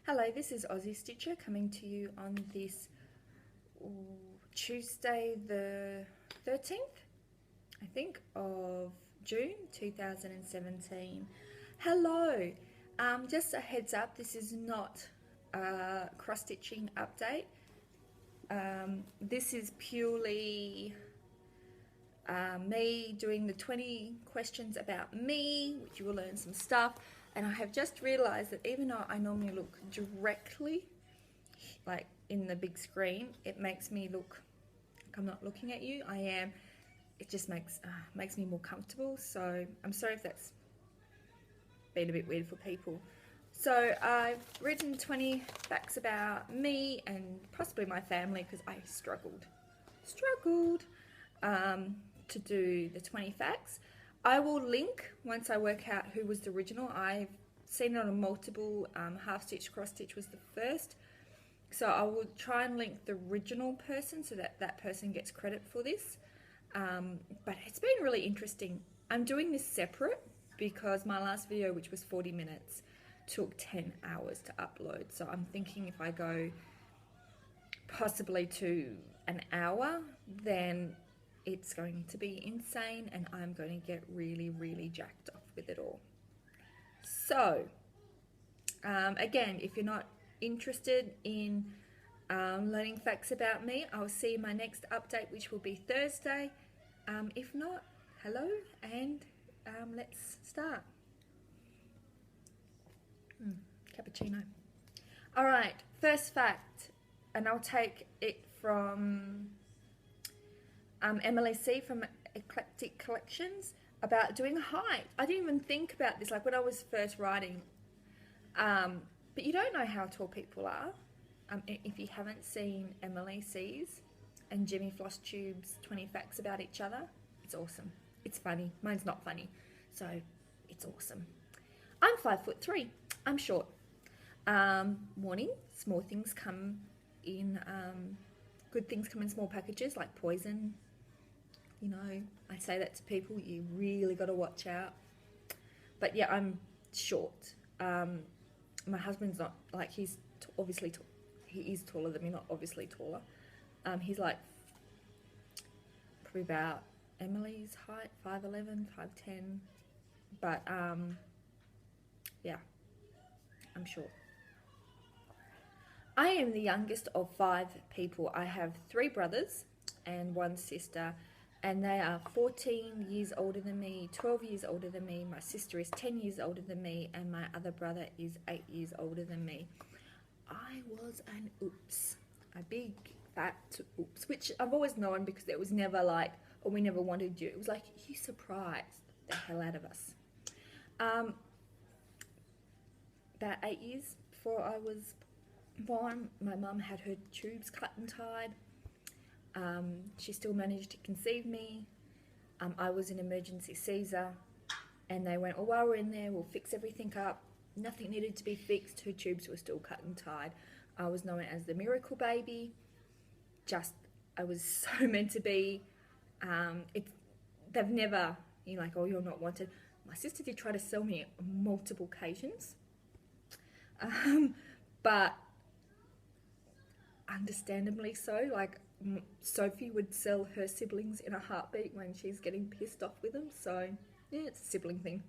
Hello, this is Aussie Stitcher coming to you on this Tuesday the 13th, I think, of June 2017. Hello, just a heads up, this is not a cross-stitching update. This is purely me doing the 20 questions about me, which you will learn some stuff. And I have just realised that even though I normally look directly, like in the big screen, it makes me look like I'm not looking at you. I am. It just makes me more comfortable. So I'm sorry if that's been a bit weird for people. So I've written 20 facts about me and possibly my family because I struggled to do the 20 facts. I will link once I work out who was the original. I've seen it on a multiple, half stitch, cross stitch was the first. So I will try and link the original person so that that person gets credit for this. But it's been really interesting. I'm doing this separate because my last video, which was 40 minutes, took 10 hours to upload. So I'm thinking if I go possibly to an hour, then it's going to be insane and I'm going to get really, really jacked off with it all. So, again, if you're not interested in learning facts about me, I'll see you in my next update, which will be Thursday. If not, hello, and let's start. Cappuccino. All right, first fact, and I'll take it from Emily C from Eclectic Collections about doing height. I didn't even think about this, like when I was first writing. But you don't know how tall people are. If you haven't seen Emily C's and Jimmy Floss Tube's 20 facts about each other, it's awesome. It's funny. Mine's not funny, so it's awesome. I'm 5'3". I'm short. Warning: small things come in. Good things come in small packages, like poison. You know, I say that to people, you really got to watch out. But yeah, I'm short. My husband's not, like, he's obviously, he is taller than me, not obviously taller. He's like, probably about Emily's height, 5'11", 5'10". But, yeah, I'm short. I am the youngest of 5 people. I have 3 brothers and 1 sister. And they are 14 years older than me, 12 years older than me. My sister is 10 years older than me, and my other brother is 8 years older than me. I was an oops, a big fat oops, which I've always known because it was never like, oh, we never wanted you. It was like, you surprised the hell out of us. About 8 years before I was born, my mum had her tubes cut and tied. She still managed to conceive me. I was an emergency Caesar, and they went, oh, while we're in there, we'll fix everything up. Nothing needed to be fixed. Her tubes were still cut and tied. I was known as the miracle baby. I was so meant to be. They've never, like, oh, you're not wanted. My sister did try to sell me on multiple occasions, but understandably so. Like, Sophie would sell her siblings in a heartbeat when she's getting pissed off with them. So yeah, it's a sibling thing.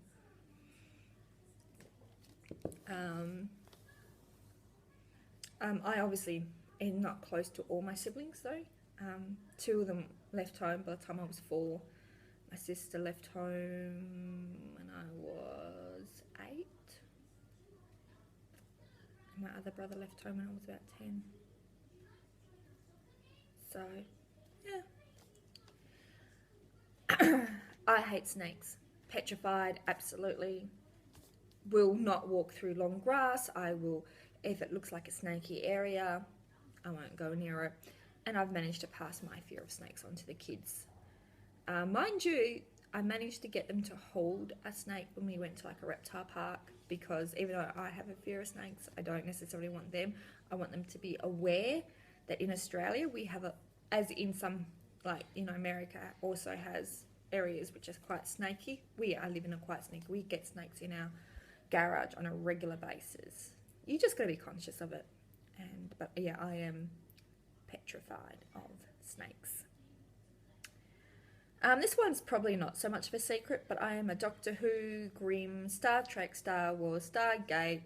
I obviously am not close to all my siblings though. 2 of them left home by the time I was 4. My sister left home when I was 8. And my other brother left home when I was about 10. So, yeah. I hate snakes. Petrified, absolutely. Will not walk through long grass. I will, if it looks like a snaky area, I won't go near it. And I've managed to pass my fear of snakes on to the kids. Mind you, I managed to get them to hold a snake when we went to like a reptile park, because even though I have a fear of snakes, I don't necessarily want them. I want them to be aware that in Australia we have as in some, like, America also has areas which are quite snaky. I live in a quite snaky. We get snakes in our garage on a regular basis. you just got to be conscious of it. But yeah, I am petrified of snakes. This one's probably not so much of a secret, but I am a Doctor Who, Grimm, Star Trek, Star Wars, Stargate,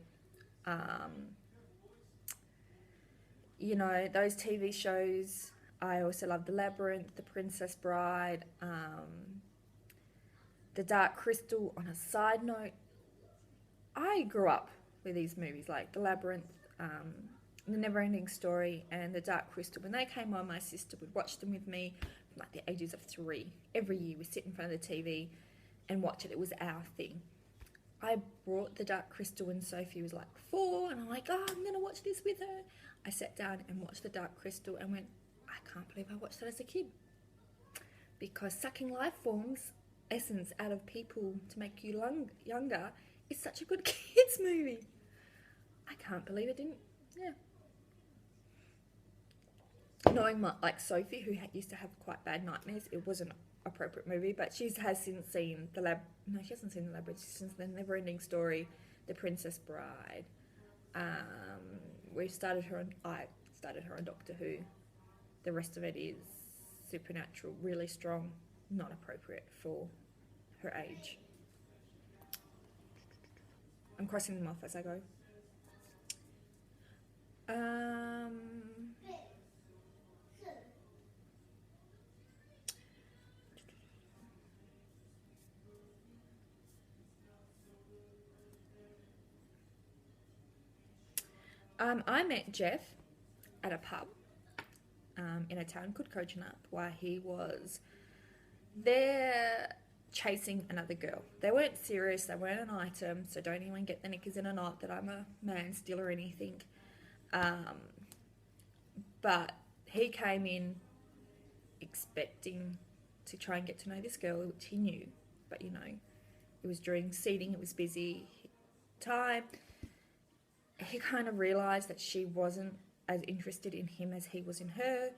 you know, those TV shows. I also love The Labyrinth, The Princess Bride, The Dark Crystal. On a side note, I grew up with these movies like The Labyrinth, The Neverending Story, and The Dark Crystal. When they came on, my sister would watch them with me from like the ages of 3. Every year we sit in front of the TV and watch it. It was our thing. I brought The Dark Crystal when Sophie was like 4, and I'm like, oh, I'm going to watch this with her. I sat down and watched The Dark Crystal and went, I can't believe I watched that as a kid. Because sucking life forms essence out of people to make you younger is such a good kids movie. I can't believe it didn't. Yeah. Knowing like Sophie, who used to have quite bad nightmares, it was an appropriate movie, but she has since seen she hasn't seen The Labyrinth. She's seen The Neverending Story, The Princess Bride. I started her on Doctor Who. The rest of it is supernatural, really strong, not appropriate for her age. I'm crossing them off as I go. I met Jeff at a pub in a town called Coconut, where he was there chasing another girl. They weren't serious, they weren't an item, so don't even get the knickers in a knot that I'm a man still or anything. But he came in expecting to try and get to know this girl, which he knew, but you know, it was during seating, it was busy time. He kind of realised that she wasn't as interested in him as he was in her.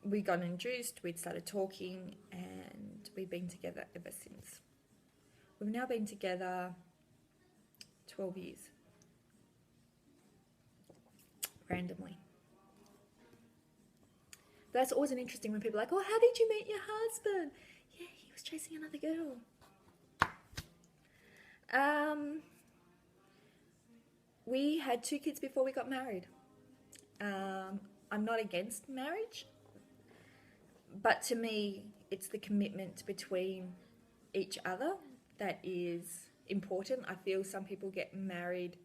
We got introduced, we'd started talking, and we've been together ever since. We've now been together 12 years. Randomly. But that's always an interesting when people are like, oh, how did you meet your husband? Yeah, he was chasing another girl. We had 2 kids before we got married. I'm not against marriage, but to me, it's the commitment between each other that is important. I feel some people get married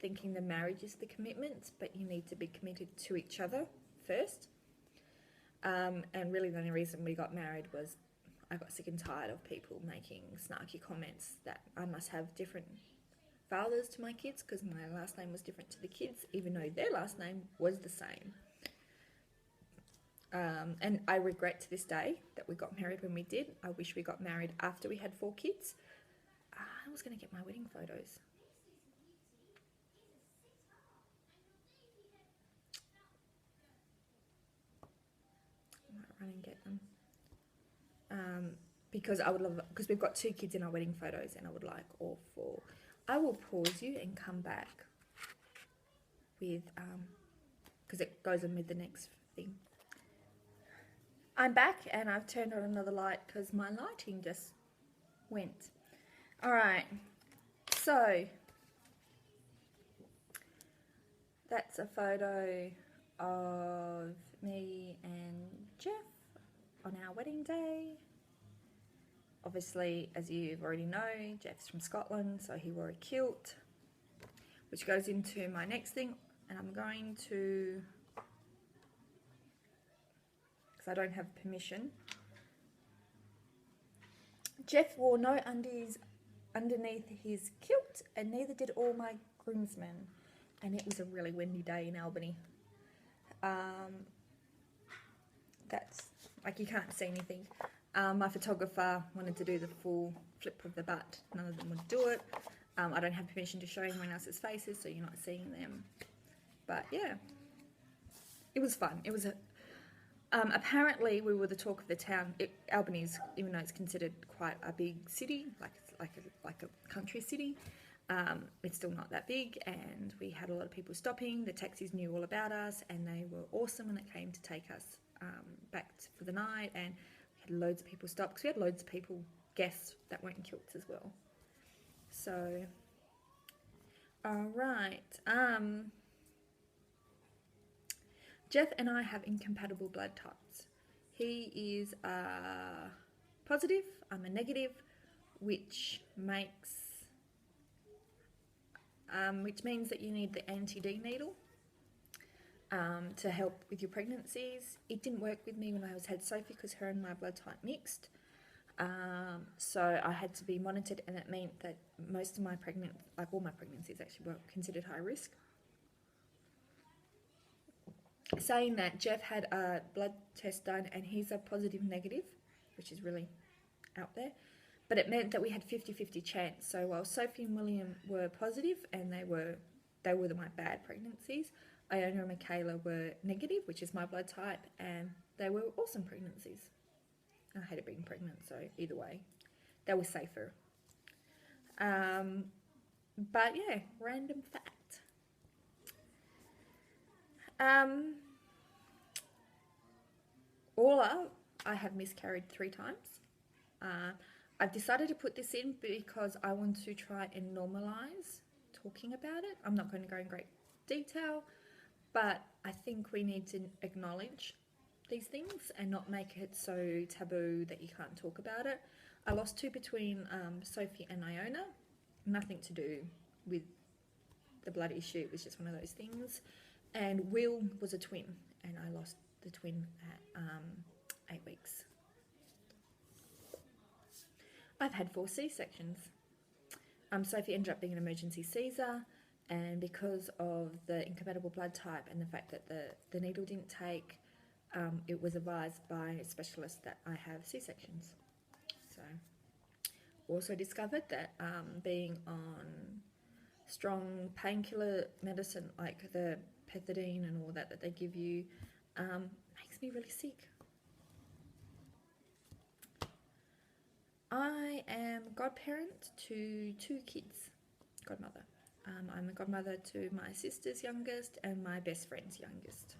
thinking the marriage is the commitment, but you need to be committed to each other first. And really the only reason we got married was I got sick and tired of people making snarky comments that I must have different fathers to my kids because my last name was different to the kids, even though their last name was the same. And I regret to this day that we got married when we did. I wish we got married after we had 4 kids. I was going to get my wedding photos. I might run and get them. Because I would love, because we've got 2 kids in our wedding photos and I would like all 4. I will pause you and come back with, because it goes on with the next thing. I'm back and I've turned on another light because my lighting just went. Alright, so that's a photo of me and Jeff on our wedding day. Obviously, as you already know, Jeff's from Scotland, so he wore a kilt, which goes into my next thing, and I'm going to, because I don't have permission. Jeff wore no undies underneath his kilt, and neither did all my groomsmen, and it was a really windy day in Albany. That's, like, you can't see anything. My photographer wanted to do the full flip of the butt. None of them would do it. I don't have permission to show anyone else's faces, so you're not seeing them. But yeah, it was fun. It was apparently we were the talk of the town. Albany's, even though it's considered quite a big city, like a country city, It's still not that big, and we had a lot of people stopping. The taxis knew all about us, and they were awesome when it came to take us back for the night. And we had loads of people stop because we had loads of people, guests that weren't in kilts as well. So, all right. Jeff and I have incompatible blood types. He is a positive, I'm a negative, which means that you need the anti-D needle to help with your pregnancies. It didn't work with me when I had Sophie because her and my blood type mixed. So I had to be monitored, and it meant that most of my all my pregnancies actually were considered high risk. Saying that, Jeff had a blood test done and he's a positive negative, which is really out there. But it meant that we had 50-50 chance. So while Sophie and William were positive and they were my bad pregnancies, Iona and Michaela were negative, which is my blood type, and they were awesome pregnancies. I hated being pregnant, so either way, they were safer. But yeah, random fact. All up, I have miscarried 3 times. I've decided to put this in because I want to try and normalize talking about it. I'm not going to go in great detail, but I think we need to acknowledge these things and not make it so taboo that you can't talk about it. I lost 2 between Sophie and Iona. Nothing to do with the blood issue. It was just one of those things. And Will was a twin, and I lost the twin at 8 weeks. I've had 4 C-sections. Sophie ended up being an emergency Caesar, and because of the incompatible blood type and the fact that the needle didn't take, it was advised by a specialist that I have C-sections. So, also discovered that being on strong painkiller medicine like the pethidine and all that they give you makes me really sick. I am godparent to 2 kids, godmother. I'm a godmother to my sister's youngest and my best friend's youngest.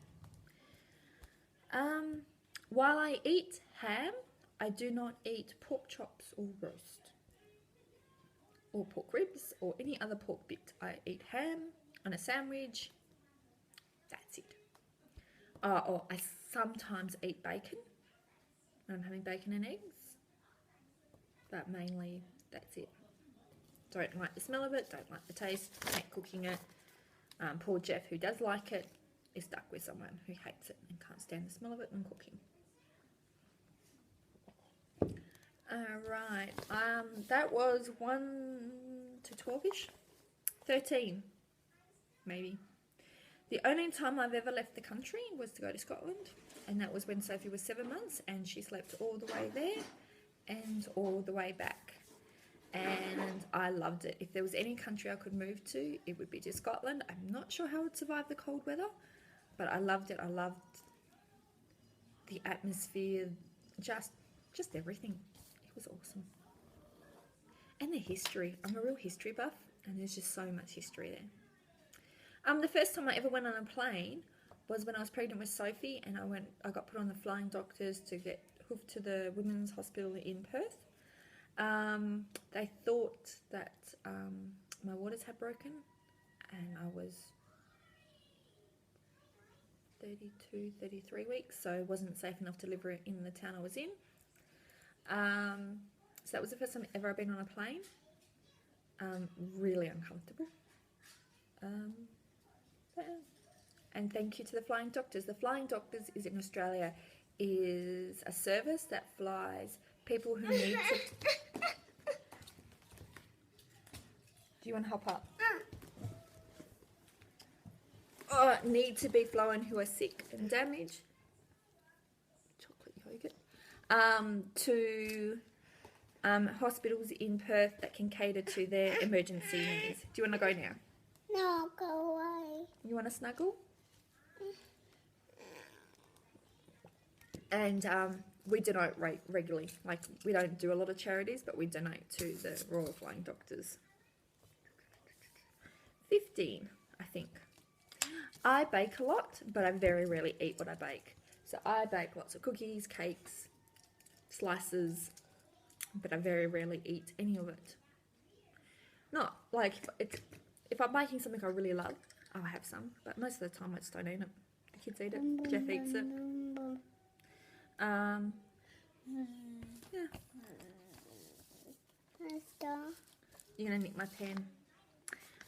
While I eat ham, I do not eat pork chops or roast, or pork ribs, or any other pork bit. I eat ham on a sandwich. That's it. Or I sometimes eat bacon when I'm having bacon and eggs. But mainly, that's it. Don't like the smell of it, don't like the taste, hate cooking it. Poor Jeff, who does like it, is stuck with someone who hates it and can't stand the smell of it when cooking. Alright, that was 1 to 12-ish. 13, maybe. The only time I've ever left the country was to go to Scotland, and that was when Sophie was 7 months, and she slept all the way there and all the way back. And I loved it. If there was any country I could move to, it would be to Scotland. I'm not sure how I would survive the cold weather, but I loved it. I loved the atmosphere, just everything. It was awesome. And the history. I'm a real history buff, and there's just so much history there. The first time I ever went on a plane was when I was pregnant with Sophie, and I got put on the Flying Doctors to get hoofed to the Women's Hospital in Perth. They thought that my waters had broken, and I was 32, 33 weeks, so it wasn't safe enough to deliver it in the town I was in. So that was the first time ever I've been on a plane. Really uncomfortable. And thank you to the Flying Doctors. The Flying Doctors is in Australia, is a service that flies people who need to... Do you want to help up? Need to be flown, who are sick and damaged. Chocolate yogurt. To hospitals in Perth that can cater to their emergency needs. Do you want to go now? No, go away. You want to snuggle? And we donate regularly. Like, we don't do a lot of charities, but we donate to the Royal Flying Doctors. 15, I think. I bake a lot, but I very rarely eat what I bake. So I bake lots of cookies, cakes, slices, but I very rarely eat any of it. Not like if I'm baking something I really love, I'll have some, but most of the time I just don't eat it. The kids eat it. Jeff eats it. Yeah. You're gonna nick my pen.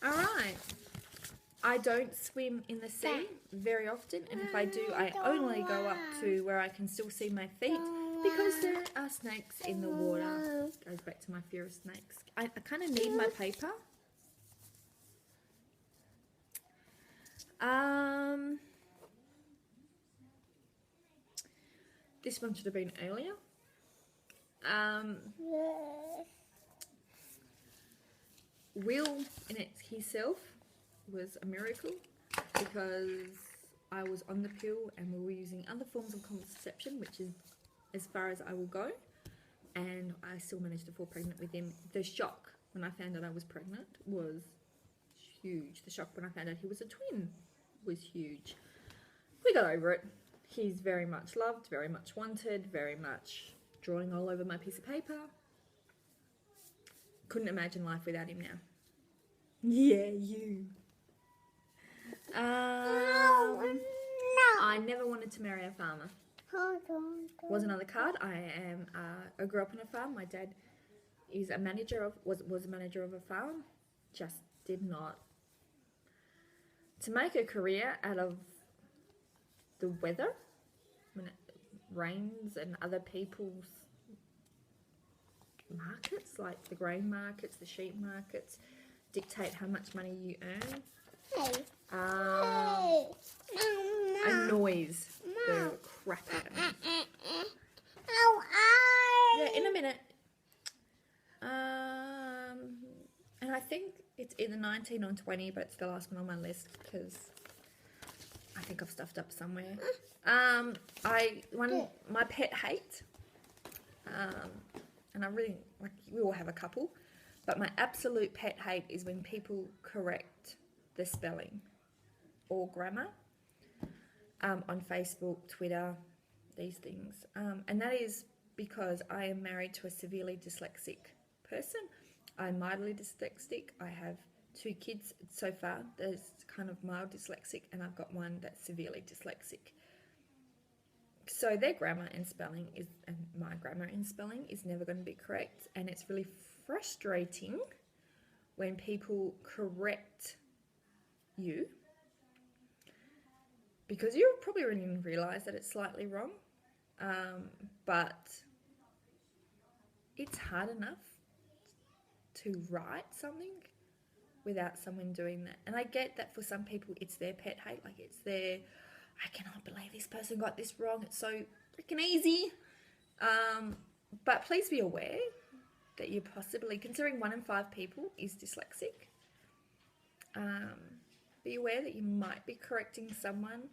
All right. I don't swim in the sea very often, and if I do, I only go up to where I can still see my feet because there are snakes in the water. Goes back to my fear of snakes. I kind of need my paper. This one should have been earlier. Will in it himself was a miracle because I was on the pill and we were using other forms of contraception, which is as far as I will go, and I still managed to fall pregnant with him. The shock when I found out I was pregnant was huge. The shock when I found out he was a twin was huge. We got over it. He's very much loved, very much wanted, very much drawing all over my piece of paper. Couldn't imagine life without him now. Yeah, you. I never wanted to marry a farmer. Wasn't on the card. I grew up on a farm. My dad is a manager of was a manager of a farm. Just did not. To make a career out of the weather, when it rains, and other people's markets, like the grain markets, the sheep markets, dictate how much money you earn. Annoys the crap out of me. Yeah, in a minute. And I think it's either 19 or 20, but it's the last one on my list because I think I've stuffed up somewhere. My pet hate, and I really, like, we all have a couple, but my absolute pet hate is when people correct the spelling or grammar on Facebook, Twitter, these things. And that is because I am married to a severely dyslexic person. I'm mildly dyslexic. I have 2 kids so far. There's kind of mild dyslexic, and I've got one that's severely dyslexic. So their grammar and spelling and my grammar and spelling is never going to be correct, and it's really frustrating when people correct you because you probably already realise that it's slightly wrong, but it's hard enough to write something without someone doing that. And I get that for some people it's their pet hate, like it's their, I cannot believe this person got this wrong, it's so freaking easy. But please be aware that you're possibly, considering 1 in 5 people is dyslexic, be aware that you might be correcting someone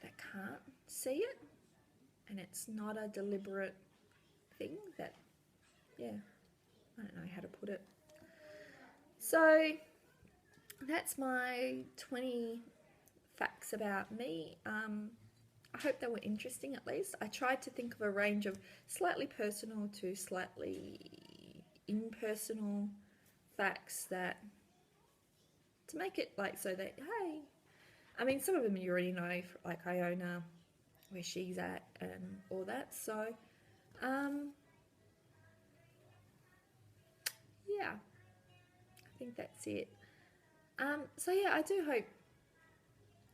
that can't see it, and it's not a deliberate thing that, yeah, I don't know how to put it. So that's my 20 facts about me. I hope they were interesting at least. I tried to think of a range of slightly personal to slightly impersonal facts that, to make it like so that, hey, I mean, some of them you already know, like Iona, where she's at and all that. So, yeah, I think that's it. So yeah, I do hope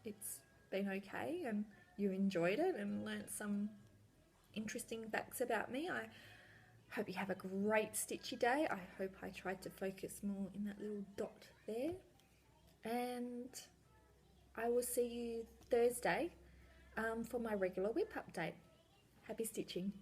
it's been okay and you enjoyed it and learnt some interesting facts about me. I hope you have a great stitchy day. I hope I tried to focus more in that little dot there. And I will see you Thursday for my regular whip update. Happy stitching.